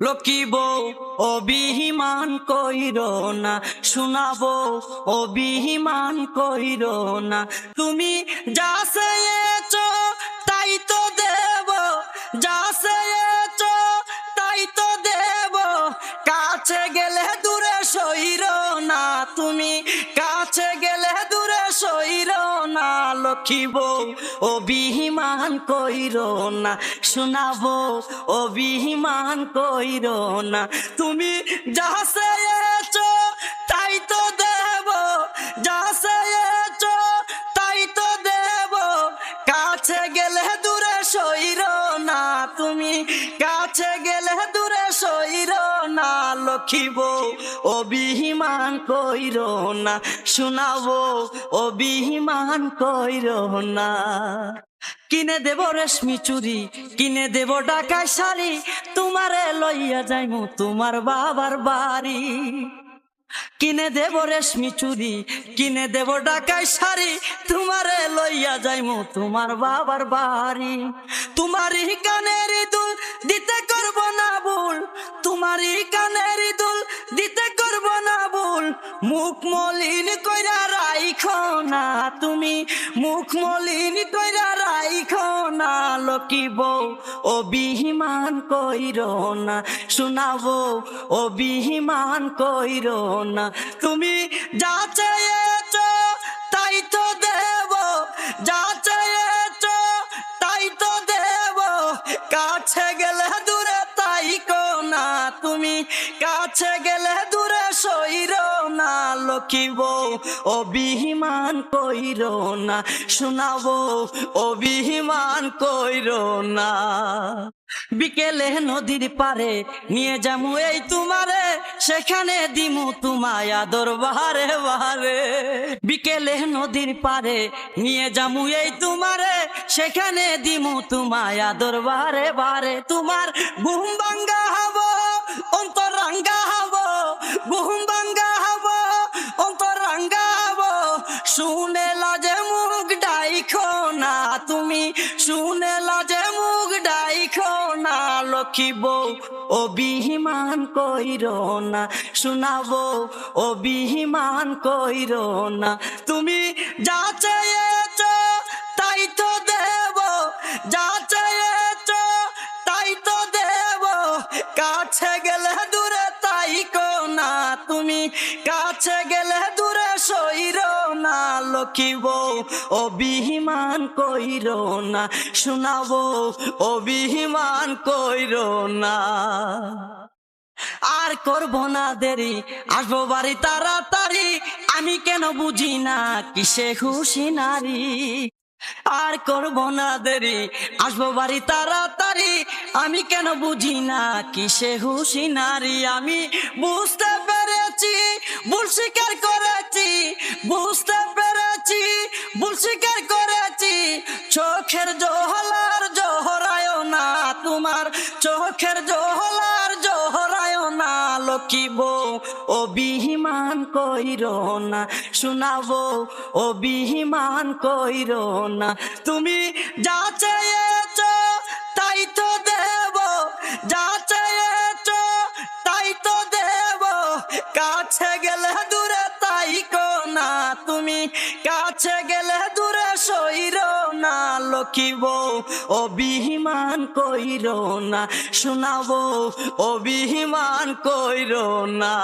লক্ষ্মী বউ অভিমান কইরো না, শোনাবো অভিমান কইরো না। তুমি যা চেয়েছো তাই তো দেব, যা চেয়েছো তাই তো দেব। কাছে গেলে দূরে সইরো না, তুমি কাছে গেলে দূরে সইরো না। লক্ষ্মী বউ অভিমান কইরো না, শোনাবো অভিমান কইরো না। তুমি যা চেয়েছো তাই তো দেব, যা চেয়েছো তাই তো দেব। কাছে গেলে দূরে সইরো না, তুমি কাছে গেলে দূরে সইরো না। লক্ষ্মী বউ অভিমান কইরো না, শোনাবো অভিমান কইরো না। কিনে দেব রেশমি চুরি, কিনে দেব ঢাকাই শাড়ি, তোমারে লইয়া যাইমু তোমার বাবার বাড়ি। কিনে দেব রেশমি চুরি, কিনে দেব ঢাকাই শাড়ি, তোমারে লইয়া যাইমু তোমার বাবার বাড়ি। তোমারই কানের দুল দিতে করব না ভুল, তোমারই কানের দুল দিতে করব না ভুল। মুখ মলিন কইরা রাইখো না, তুমি মুখ মলিন কইরা রাইখো না। লক্ষ্মী বউ অভিমান কইরো না, শোনাবো অভিমান কইরো না। তুমি যা চেয়েছো তাই তো দেব, যা চেয়েছো তাই তো দেব। কাছে গেলে দূরে তাইকো না, তুমি কাছে গেলে দূরে সইরো না। লক্ষ্মী বউ অভিমান কইরো না, শোনাবো অভিমান কইরো না। বিকেলে নদীর পারে নিয়ে যামু এই তোমারে, সেখানে দিমু তোমায় আদর বাহারে বাহারে। বিকেলে নদীর পারে নিয়ে যামু এই তোমারে, সেখানে দিমু তোমায় আদর বাহারে বাহারে। তোমার ঘুম ভাঙ্গা হব অন্তর রাঙ্গা হব, ঘুম ভাঙ্গা হব অন্তর রাঙ্গা হব। শুনে লাজে মুখ ডাইখো না, তুমি শুনে লাজে মুখ ডাইখো না। লক্ষ্মী বউ অভিমান কইরো না, শোনাবো অভিমান কইরো না। তুমি যা চেয়েছো তাই তো দেব, যা চেয়েছো তাই তো দেব। কাছে গেলে দূরে তাইকো না, তুমি কাছে গেলে দূরে সইরো না। লক্ষ্মী বউ অভিমান কইরো না, শোনাবো অভিমান কইরো না। আর করব না দেরি, আসবো বাড়ি তাড়াতাড়ি, আমি কেন বুঝি না কিসে খুশি নারী। আর করব না দেরি, আসবো বাড়ি তাড়াতাড়ি, আমি কেন বুঝি না কিসে খুশি নারী। আমি বুঝতে পেরেছি ভুল স্বীকার করেছি, বুঝতে পেরেছি ভুল স্বীকার করেছি। চোখের জহলার জহরায় না, তোমার চোখের জহলার জহরায় না। লক্ষ্মী বউ অভিমান কইরো না, শোনাবো অভিমান কইরো না। তুমি যা চেয়েছো তাই তো দেব, যা চেয়েছো তাই তো দেব। কাছে গেলে দূরে তাইকো না, তুমি কাছে গেলে দূরে সইরো না। লক্ষ্মী বউ অভিমান কইরো না, শোনাবো অভিমান কইরো না।